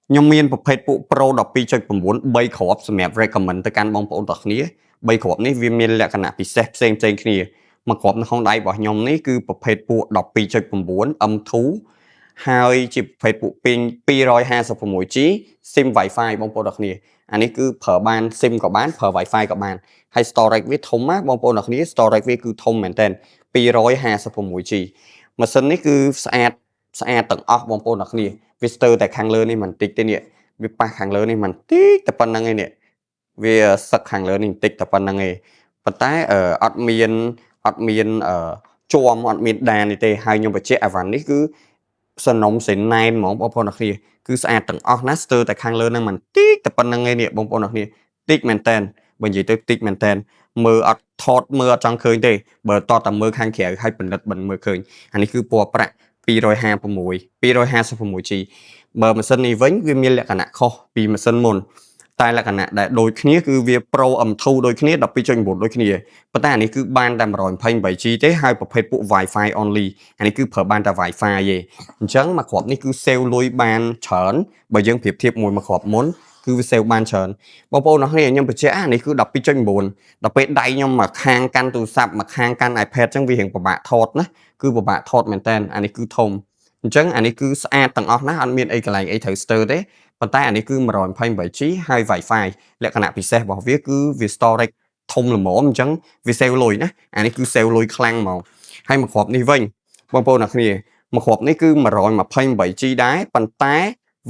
ខ្ញុំមានប្រភេទពួក Pro 12.9 3គ្រាប់សម្រាប់ recommend ទៅកាន់បងប្អូនទាំងគ្នា3គ្រាប់នេះវាមានលក្ខណៈពិសេសផ្សេងៗគ្នាមួយគ្រាប់នៅក្នុងដៃរបស់ខ្ញុំនេះគឺប្រភេទពួក 12.9 M2 ហើយជាប្រភេទពួកពេញ 256G SIM Wi-Fi បងប្អូនទាំងគ្នាអានេះគឺប្រើបាន SIM ក៏បានប្រើ Wi-Fi ក៏បានហើយ storage វាធំណាស់បងប្អូនទាំងគ្នា storage វាគឺធំមែនតើ 256G ម៉ាស៊ីននេះគឺស្អាតទាំងអស់បងប្អូនទាំងគ្នាវាស្ទើរតែខាងលើនេះមិនតិចទេនេះវាប៉ះខាងលើនេះមិនតិចតែប៉ុណ្្នឹងឯងនេះវាសឹកខាងលើនេះបន្តិចតែប៉ុណ្្នឹងឯងប៉ុន្តែអត់មានជួមអត់មានដាននេះទេហើយខ្ញុំបញ្ជាក់អាវ៉ាន់នេះគឺសនំសេណែនហ្មងបងប្អូនទាំងគ្នាគឺស្អាតទាំងអស់ណាស្ទើរតែខាងលើនឹងមិនតិចតែប៉ុណ្្នឹងឯងនេះបងប្អូនទាំងគ្នាតិចមែនតើបើនិយាយទៅតិចមែនតើមើលអត់ថតមើលអត់ចង់ឃើញទេបើតតែមើលខាងក្រៅឲ្យផលិតមិនមើលឃើញអានេះគឺពណ៌ប្រាក់ 256G បើម៉ាស៊ីននេះវិញវាមានលក្ខណៈខុសពីម៉ាស៊ីនមុនតែលក្ខណៈដែលដូចគ្នាគឺវា Pro M2 ដូចគ្នា 12.9 ដូចគ្នាប៉ុន្តែអានេះគឺបានតែ 128G ទេហើយប្រភេទពួក Wi-Fi only អានេះគឺប្រើបានតែ Wi-Fi ទេអញ្ចឹងមួយគ្រាប់នេះគឺ save លុយបានច្រើនបើយើងប្រៀបធៀបមួយគ្រាប់មុនគឺវា save បានច្រើនបងប្អូនអរគ្នាខ្ញុំបញ្ជាក់អានេះគឺ 12.9 ដល់ពេលដៃខ្ញុំមកខាងកាន់ទូរស័ព្ទមកខាងកាន់ iPad អញ្ចឹងវារៀងពិបាកថតណាគឺពិបាកថតមែនតើអានេះគឺធំអញ្ចឹងអានេះគឺស្អាតទាំងអស់ណាអត់មានអីកន្លែងអីត្រូវស្ទើរទេប៉ុន្តែអានេះគឺ 128G ហើយ Wi-Fi លក្ខណៈពិសេសរបស់វាគឺវា storage ធំល្មមអញ្ចឹងវា save លុយណាអានេះគឺ save លុយខ្លាំងហ្មងហើយមួយគ្រាប់នេះវិញបងប្អូនអ្នកគ្នាមួយគ្រាប់នេះគឺ 128G ដែរប៉ុន្តែ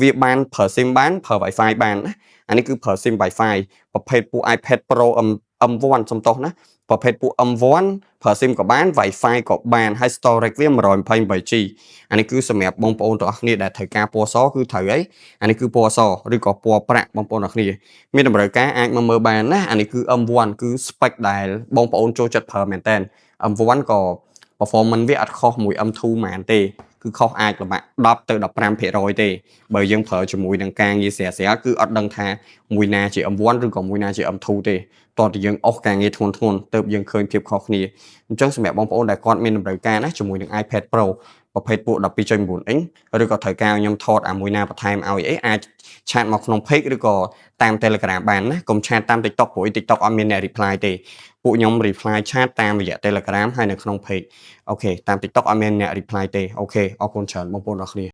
វាបានប្រើ SIM បានប្រើ Wi-Fi បានណាអានេះគឺប្រើ SIM Wi-Fi ប្រភេទពួក iPad Pro M1 សំទោសណាប្រភេទពួក M1 ប្រើ SIM ក៏បាន Wi-Fi ក៏បានហើយ storage វា 128G អានេះគឺសម្រាប់បងប្អូនទាំងអស់គ្នាដែលត្រូវការពណ៌សគឺត្រូវហើយអានេះគឺពណ៌សឬក៏ពណ៌ប្រាក់បងប្អូនទាំងអស់គ្នាមានតម្រូវការអាចមកមើលបានណាអានេះគឺ M1 គឺ spec ដែលបងប្អូនចូលចិត្តប្រើមែនតើ M1 ក៏ performance វាអត់ខុសមួយ M2 ហ្មងទេគឺខុសអាចប្រមាណ10ទៅ 15% ទេបើយើងប្រើជាមួយនឹងការងារស្រាលគឺអត់ដឹងថាមួយណាជា M1 ឬក៏មួយណាជា M2 ទេតោះតែយើងអស់ការងារធ្ងន់ទៅយើងឃើញភាពខុសគ្នាអញ្ចឹងសម្រាប់បងប្អូនដែលគាត់មានតម្រូវការណាជាមួយនឹង iPad Pro ប្រភេទពួក 12.9 inch ឬក៏ត្រូវការខ្ញុំថតអាមួយណាបន្ថែមឲ្យអីអាចឆាតមកក្នុង page ឬក៏តាម Telegram បានណាកុំឆាតតាម TikTok ព្រោះ TikTok អត់មានអ្នក reply ទេពួកខ្ញុំ reply ឆាតតាមរយៈ Telegram ហើយនៅក្នុង page អូខេតាម TikTok អត់មានអ្នក reply ទេអូខេអរគុណច្រើនបងប្អូនអរគ្នា